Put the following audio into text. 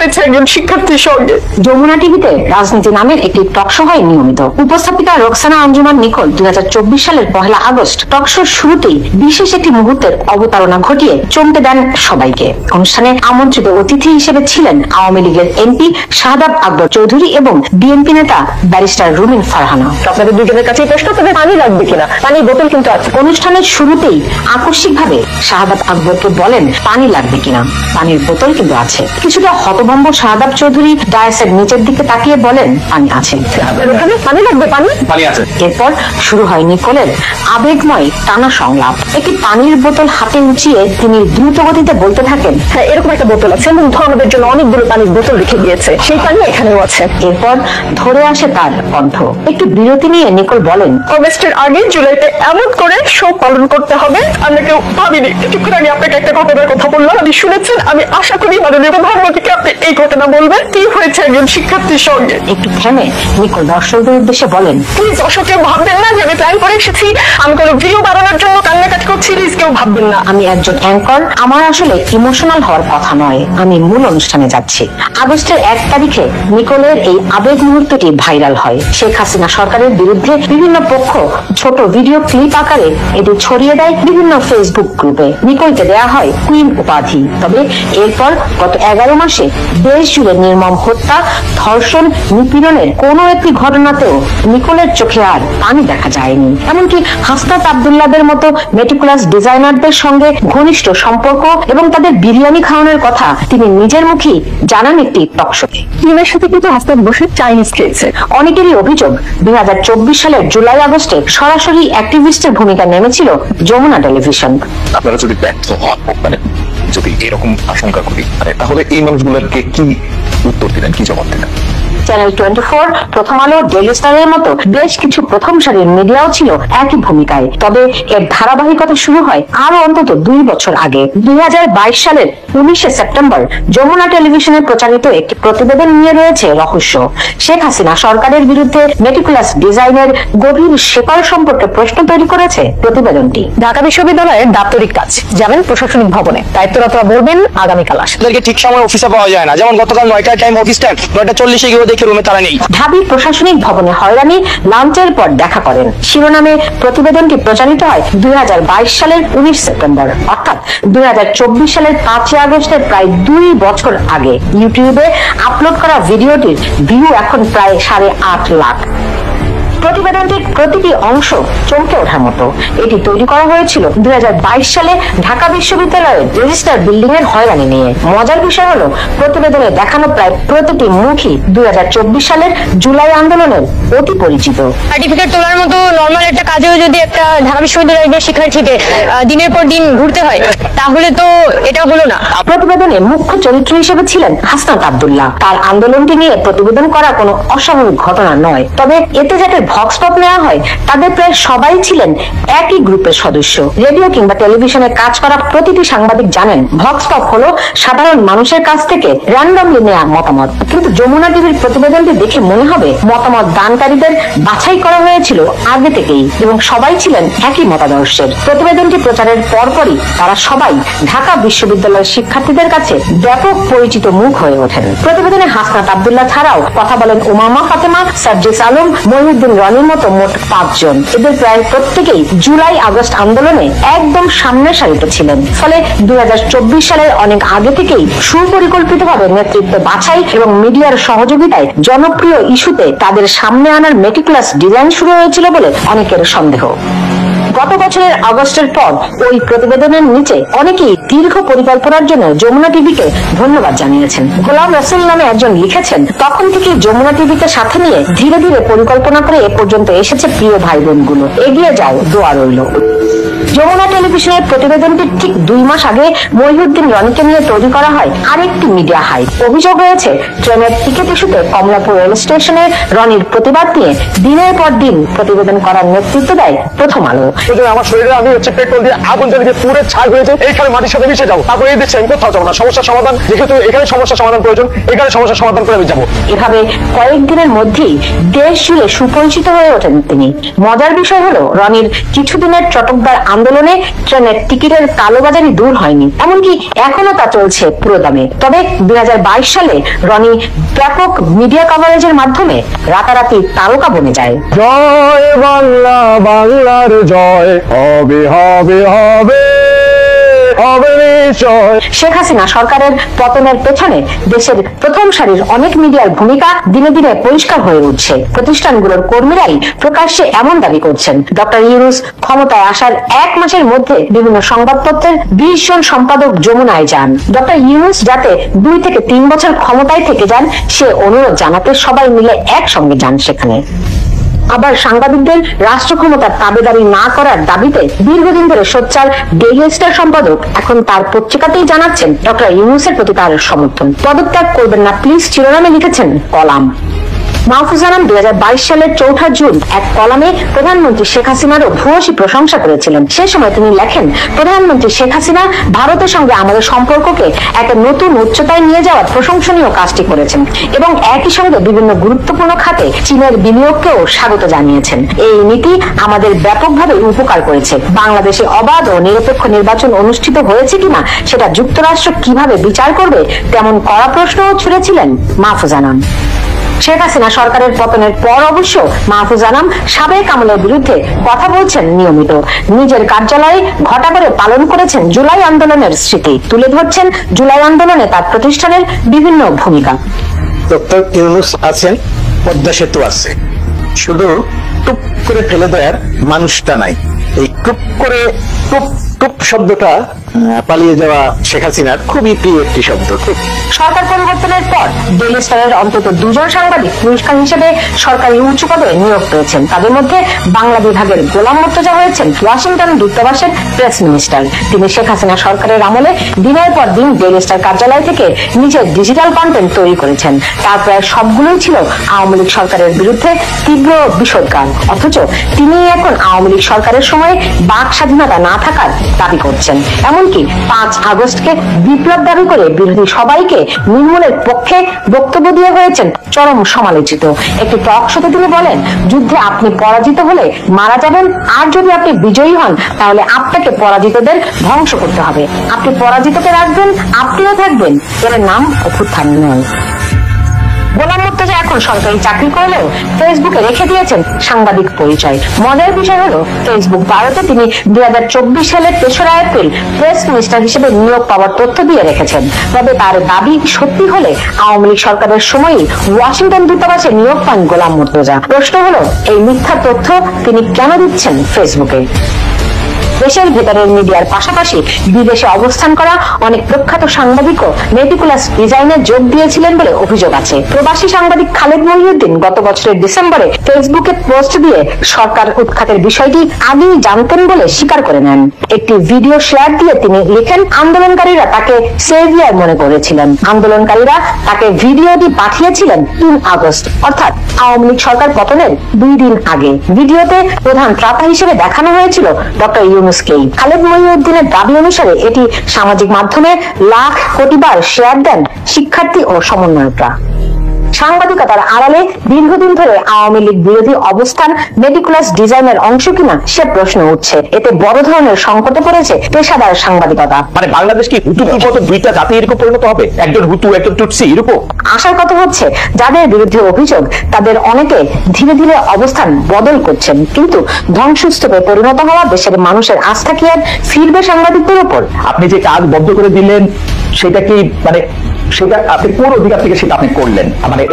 হয়েছে একজন শিক্ষার্থীর সঙ্গে। যমুনা টিভিতে রাজনীতি নামের একটি টকশো হয় নিয়মিত। উপস্থাপিকা রোকসানা আঞ্জুমান নিকোল 2024 সালের 1 আগস্ট টকশোর শুরুতেই বিশেষ একটি মুহূর্তের অবতারণা ঘটিয়ে চমকে দেন সবাইকে। অনুষ্ঠানে আমন্ত্রিত অতিথি হিসেবে ছিলেন আওয়ামী লীগের এমপি শাহাদাত আকবর চৌধুরী এবং বিএনপি নেতা ব্যারিস্টার রুমিন ফারহানা। আপনাদের দুজনের কাছে প্রশ্ন, তবে পানি লাগবে কিনা? পানির বোতল কিন্তু আছে। অনুষ্ঠানের শুরুতেই আকস্মিকভাবে শাহাদাত আকবরকে বলেন পানি লাগবে কিনা, পানির বোতল কিন্তু আছে। কিছুটা হতভম্ব শাহাদাত চৌধুরী ডায়াসের নিচের দিকে তাকিয়ে বলেন পানি আছে। পানি লাগবে, পানি আছে। এরপর শুরু হয় নিকোলের আবেগময় টানা সংলাপ। একটি পানির বোতল হাতে উঁচিয়ে তিনি দ্রুত গতিতে বলতে থাকেন, হ্যাঁ এরকম একটা বোতল আছে এবং আমাদের জন্য অনেকগুলো পানির বোতল রেখে দিয়েছে, সেই পানি এখানেও আছে। এরপর ধরে আসে তার কণ্ঠ। একটু বিরতি নিয়ে নিকোল বলেন, অগস্টের আগে জুলাইতে এমন করে শোক পালন করতে হবে আমরা কেউ ভাবিনি। কিছুক্ষণ আগে আপনাকে একটা ঘটনার কথা বললাম, আপনি শুনেছেন। আমি আশা করি মাননীয় প্রধানমন্ত্রীকে আপনি এই ঘটনা বলবেন, কি হয়েছে একজন শিক্ষার্থীর সঙ্গে। একটু থেমে নিকোল দর্শকদের উদ্দেশ্যে বলেন, প্লিজ দর্শককে ভাববেন না যে আমি প্ল্যান করে এসেছি, আমি কোনো ভিউ বানানোর জন্য কান্নাকাটি করছি, প্লিজ কেউ ভাববেন না। আমি একজন অ্যাঙ্কর, আমার আসলে ইমোশনাল হওয়ার কথা নয়, আমি মূল অনুষ্ঠানে যাচ্ছি। আগস্টের 1 তারিখে নিকোলের এই আবেগ মুহূর্তটি ভাইরাল হয়। শেখ হাসিনা সরকারের বিরুদ্ধে বিভিন্ন পক্ষ ছোট ভিডিও ক্লিপ আকারে এটি ছড়িয়ে দেয় বিভিন্ন ফেসবুক গ্রুপে। নিকোলকে দেয়া হয় কুইন উপাধি। তবে এরপর গত 11 মাসে দেশ জুড়ে নির্মম হত্যা, ধর্ষণ, নিপীড়নের কোনো একটি ঘটনাতেও নিকোলের চোখে আর পানি দেখা যায়নি। এমনকি হাসনাত আব্দুল্লাহদের মতো মেটিকুলাস ডিজাইনারদের সঙ্গে ঘনিষ্ঠ সম্পর্ক এবং তাদের বিরিয়ানি খাওয়ানোর কথা তিনি নিজের মুখেই জানান একটি টকশোতে। টিমের সাথে কিন্তু হাসনাত বসে চাইনিজ খেয়েছে। অনেকেরই অভিযোগ 2024 সালের জুলাই আগস্টে সরাসরি অ্যাক্টিভিস্টের ভূমিকা নেমেছিল যমুনা টেলিভিশন। আপনারা যদি ব্যর্থ হন, মানে যদি এরকম আশঙ্কা করি, তাহলে এই মানুষগুলোকে কি উত্তর দিলেন, কি জবাব দিলেন? চ্যানেল 24, প্রথম আলো, ডেইলি স্টারের মতো বেশ কিছু প্রথম সারির মিডিয়াও ছিল একই ভূমিকায়। তবে এর ধারাবাহিকতা শুরু হয় আরো অন্তত 2 বছর আগে। 2022 সালের 19 সেপ্টেম্বর যমুনা টেলিভিশনে প্রচারিত একটি প্রতিবেদন নিয়ে রয়েছে রহস্য। শেখ হাসিনা সরকারের বিরুদ্ধে মেটিকুলাস ডিজাইনের গভীর শেকড় সম্পর্কে প্রশ্ন তৈরি করেছে প্রতিবেদনটি। ঢাকা বিশ্ববিদ্যালয়ের দাপ্তরিক কাজ যেমন প্রশাসনিক ভবনে দায়িত্বরতরা বলবেন আগামীকাল আসবে। ঠিক সময় অফিসে পাওয়া যায় না, যেমন গতকাল 9টার টাইম অফিস টাইম, 9:40 গিয়ে দেখে রুমে তারা নেই। ঢাবি প্রশাসনিক ভবনে হয়রানি, লাঞ্চের পর দেখা করেন শিরোনামে প্রতিবেদনটি প্রচারিত হয় 2022 সালের 19 সেপ্টেম্বর, অর্থাৎ 2024 সালের 5 আগস্টের প্রায় 2 বছর আগে। ইউটিউবে আপলোড করা ভিডিওটির ভিউ এখন প্রায় 8.5 লাখ। প্রতিবেদনটির প্রতিটি অংশ চমকে ওঠার মতো। এটি তৈরি করা হয়েছিল 2022 সালে ঢাকা বিশ্ববিদ্যালয়ের রেজিস্টার বিল্ডিং এর হয়রানি নিয়ে। মজার বিষয় হলো প্রতিবেদনে দেখানো প্রায় প্রতিটি মুখই 2024 সালের জুলাই আন্দোলনের অতি পরিচিত। সার্টিফিকেট তোলার মতো নরমাল একটা কাজেও যদি একটা ঢাকা বিশ্ববিদ্যালয়ের শিক্ষার্থীকে দিনের পর দিন ঘুরতে হয়, তাহলে তো এটা হলো না। প্রতিবেদনে মুখ্য চরিত্র হিসেবে ছিলেন হাসনাত আব্দুল্লাহ। তার আন্দোলনটি নিয়ে প্রতিবেদন করা কোনো অস্বাভাবিক ঘটনা নয়। তবে এতে যাতে ভক্স পপ নেওয়া হয় তাদের প্রায় সবাই ছিলেন একই গ্রুপের সদস্য। রেডিও কিংবা টেলিভিশনে কাজ করা প্রতিটি সাংবাদিক জানেন ভক্স পপ হলো সাধারণ মানুষের কাছ থেকে র্যান্ডমলি নেওয়া মতামত। কিন্তু যমুনা টিভির প্রতিবেদনটি দেখে মনে হবে মতামত দানকারীদের বাছাই করা হয়েছিল আগে থেকেই এবং সবাই ছিলেন একই মতাদর্শের। প্রতিবেদনটি প্রচারের পরপরই তারা সবাই ঢাকা বিশ্ববিদ্যালয়ের শিক্ষার্থীদের কাছে ব্যাপক পরিচিত মুখ হয়ে ওঠেন। প্রতিবেদনে হাসনাত আব্দুল্লাহ ছাড়াও কথা বলেন উমামা ফাতেমা, সার্জিস আলম, মহিউদ্দিন রনির মতো মোট 5 জন। এদের প্রায় প্রত্যেকেই জুলাই আগস্ট আন্দোলনে একদম সামনের সারিতে ছিলেন। ফলে 2024 সালের অনেক আগে থেকেই সুপরিকল্পিতভাবে নেতৃত্ব বাছাই এবং মিডিয়ার সহযোগিতায় জনপ্রিয় ইস্যুতে তাদের সামনে আনার মেটিকুলাস ডিজাইন শুরু হয়েছিল বলে অনেকের সন্দেহ। গত বছরের আগস্টের পর ওই প্রতিবেদনের নিচে অনেকেই দীর্ঘ পরিকল্পনার জন্য যমুনা টিভিকে ধন্যবাদ জানিয়েছেন। গোলাম রাসেল নামে একজন লিখেছেন, তখন থেকে যমুনা টিভিকে সাথে নিয়ে ধীরে ধীরে পরিকল্পনা করে এ পর্যন্ত এসেছে প্রিয় ভাই বোনগুলো, এগিয়ে যাও, দোয়া রইল। যমুনা টেলিভিশনের প্রতিবেদনটির ঠিক 2 মাস আগে মহিউদ্দিন রনিকে নিয়ে তৈরি করা হয় আরেকটি মিডিয়া হাইপ। অভিযোগ রয়েছে ট্রেনের টিকিট ইস্যুতে কমলাপুর রেল স্টেশনে রনির প্রতিবাদ নিয়ে দিনের পর দিন প্রতিবেদন করার নেতৃত্ব দেয় প্রথম আলো প্রয়োজনে আমার শরীরে আমি পেট্রোল দিয়ে আগুন জ্বালিয়ে দিয়ে পুরে ছাই হয়েছে, এইখানে মাটির সাথে মিশে যাবো, তারপরে এই দেখছি আমি কোথাও যাবো না। সমস্যার সমাধান যেহেতু এখানে সমস্যার সমাধান প্রয়োজন, এখানে সমস্যার সমাধান করে আমি যাবো। এভাবে কয়েকদিনের মধ্যেই দেশ জুড়ে সুপরিচিত হয়ে ওঠেন তিনি। মজার বিষয় হলো রনির কিছুদিনের চটকদার আন্দোলনে ট্রেনের টিকিটের কালোবাজারি দূর হয়নি, এমনকি এখনো তা চলছে পুরো দামে। তবে 2022 সালে রনি ব্যাপক মিডিয়া কভারেজের মাধ্যমে রাতারাতি তারকা বনে যায়। জয় বাংলা, বাংলার জয় হবে হবে হবে হবে নিশ্চয়। শেখ হাসিনা সরকারের পতনের পেছনে দেশের প্রথম সারির অনেক মিডিয়ার ভূমিকা দিনে দিনে পরিষ্কার হয়ে উঠছে। প্রতিষ্ঠানগুলোর কর্মীরাই প্রকাশ্যে এমন দাবি করছেন। ডক্টর ইউনূস ক্ষমতায় আসার 1 মাসের মধ্যে বিভিন্ন সংবাদপত্রের 20 জন সম্পাদক যমুনায় যান। ডক্টর ইউনূস যাতে 2 থেকে 3 বছর ক্ষমতায় থেকে যান সে অনুরোধ জানাতে সবাই মিলে একসঙ্গে যান সেখানে। আবার সাংবাদিকদের রাষ্ট্র ক্ষমতার তাবেদারি না করার দাবিতে দীর্ঘদিন ধরে সোচ্চার ডেইলি স্টার সম্পাদক এখন তার পত্রিকাতেই জানাচ্ছেন ডক্টর ইউনূসের প্রতি তার সমর্থন। পদত্যাগ করবেন না প্লিজ শিরোনামে লিখেছেন কলাম। মাহফুজ আনাম 2022 সালের 4 জুন এক কলামে প্রধানমন্ত্রী শেখ হাসিনারও ভূয়সী প্রশংসা করেছিলেন। সে সময় তিনি লেখেন, প্রধানমন্ত্রী শেখ হাসিনা ভারতের সঙ্গে আমাদের সম্পর্ককে একটা নতুন উচ্চতায় নিয়ে যাওয়ার প্রশংসনীয় কাজটি করেছেন এবং একই সঙ্গে বিভিন্ন গুরুত্বপূর্ণ খাতে চীনের বিনিয়োগকেও স্বাগত জানিয়েছেন। এই নীতি আমাদের ব্যাপকভাবে উপকার করেছে। বাংলাদেশে অবাধ ও নিরপেক্ষ নির্বাচন অনুষ্ঠিত হয়েছে কিনা সেটা যুক্তরাষ্ট্র কিভাবে বিচার করবে তেমন কড়া প্রশ্নও ছুড়েছিলেন মাহফুজ আনাম। শেখ হাসিনা সরকারের পতনের পর অবশ্য মাহফুজ আনাম সাবেক আমলের বিরুদ্ধে কথা বলছেন নিয়মিত। নিজের কার্যালয়ে ঘটা করে পালন করেছেন জুলাই আন্দোলনের স্মৃতি, তুলে ধরছেন জুলাই আন্দোলনে তার প্রতিষ্ঠানের বিভিন্ন ভূমিকা। ডক্টর ইউনূস আছেন, পদ্মা সেতু আছে, শুধু টুপ করে ফেলে দেওয়ার মানুষটা নাই। এই টুপ করে টুপ টুপ শব্দটা পালিয়ে যাওয়া শেখ হাসিনার খুবই প্রিয় একটি শব্দ। সরকার পরিবর্তনের পর ডেইলি স্টারের অন্তত 2 জন সাংবাদিক পুরস্কার হিসেবে সরকারি উচ্চ পদে নিয়োগ পেয়েছেন। তাদের মধ্যে বাংলা বিভাগের গোলাম মুর্তজা হয়েছেন ওয়াশিংটন দূতাবাসের প্রেস মিনিস্টার। তিনি শেখ হাসিনা সরকারের আমলে দিনের পর দিন ডেইলি স্টার কার্যালয় থেকে নিজের ডিজিটাল কন্টেন্ট তৈরি করেছেন। তার প্রায় সবগুলোই ছিল আওয়ামী লীগ সরকারের বিরুদ্ধে তীব্র বিষোদগান, অথচ তিনি এখন আওয়ামী লীগ সরকারের সময় বাক স্বাধীনতা না থাকার দাবি করছেন। এমনকি 5 আগস্টকে বিপ্লব দাবি করে বিরোধী সবাইকে নির্মূলের পক্ষে বক্তব্য দিয়ে হয়েছেন চরম সমালোচিত। একটি টক শোতে তিনি বলেন, যুদ্ধে আপনি পরাজিত হলে মারা যাবেন, আর যদি আপনি বিজয়ী হন তাহলে আপনাকে পরাজিতদের ধ্বংস করতে হবে। আপনি পরাজিতকে রাখবেন, আপনিও থাকবেন, এর নাম অভ্যুত্থান নয়। গোলাম মুর্তজা এখন সরকারি চাকরি করলেও ফেসবুকে রেখে দিয়েছেন সাংবাদিক পরিচয়। মজার বিষয় হলো ফেসবুক ভারতে তিনি 2024 সালের 3রা এপ্রিল প্রেস মিনিস্টার হিসেবে নিয়োগ পাওয়ার তথ্য দিয়ে রেখেছেন। তবে তার দাবি সত্যি হলে আওয়ামী লীগ সরকারের সময়ই ওয়াশিংটন দূতাবাসে নিয়োগ পান গোলাম মুর্তজা। প্রশ্ন হলো এই মিথ্যা তথ্য তিনি কেন দিচ্ছেন ফেসবুকে? দেশের ভেতরের মিডিয়ার পাশাপাশি বিদেশে অবস্থান করা অনেক প্রখ্যাত সাংবাদিকও মেটিকুলাস ডিজাইনে যোগ দিয়েছিলেন বলে অভিযোগ আছে। প্রবাসী সাংবাদিক খালেদ মহিউদ্দিন গত বছরের ডিসেম্বরে ফেসবুকে পোস্ট দিয়ে সরকার উৎখাতের বিষয়টি আগেই জানতেন বলে স্বীকার করে নেন। একটি ভিডিও শেয়ার দিয়ে তিনি লেখেন, আন্দোলনকারীরা তাকে সেভিয়ার মনে করেছিলেন। আন্দোলনকারীরা তাকে ভিডিওটি পাঠিয়েছিলেন 3 আগস্ট, অর্থাৎ আওয়ামী লীগ সরকার পতনের 2 দিন আগে। ভিডিওতে প্রধান ত্রাতা হিসেবে দেখানো হয়েছিল ডক্টর ইউনূসকেই। খালেদ মহিউদ্দিনের দাবি অনুসারে এটি সামাজিক মাধ্যমে লাখ কোটি বার শেয়ার দেন শিক্ষার্থী ও সমন্বয়করা। সাংবাদিকতার আড়ালে দীর্ঘদিন ধরে আওয়ামী লীগ বিরোধী অবস্থান মেটিকুলাস ডিজাইনের অংশ কিনা সে প্রশ্ন উঠছে। এতে বড় ধরনের সংকটে পড়েছে পেশাদার সাংবাদিকতা। মানে বাংলাদেশ কি হুতুর মতো 2টা জাতি এরকম পরিণত হবে? একজন হুতু, একজন টুটসি এরকম? আশার কথা হচ্ছে যাদের বিরুদ্ধে অভিযোগ তাদের অনেকে ধীরে ধীরে অবস্থান বদল করছেন, কিন্তু ধ্বংসস্তূপে পরিণত হওয়া দেশের মানুষের আস্থা কি আর ফিরবে সাংবাদিকদের উপর? আপনি যে কাজ বন্ধ করে দিলেন সেটা কি মানে সেটা আপনি কোন অধিকার থেকে সেটা আপনি করলেন? মানে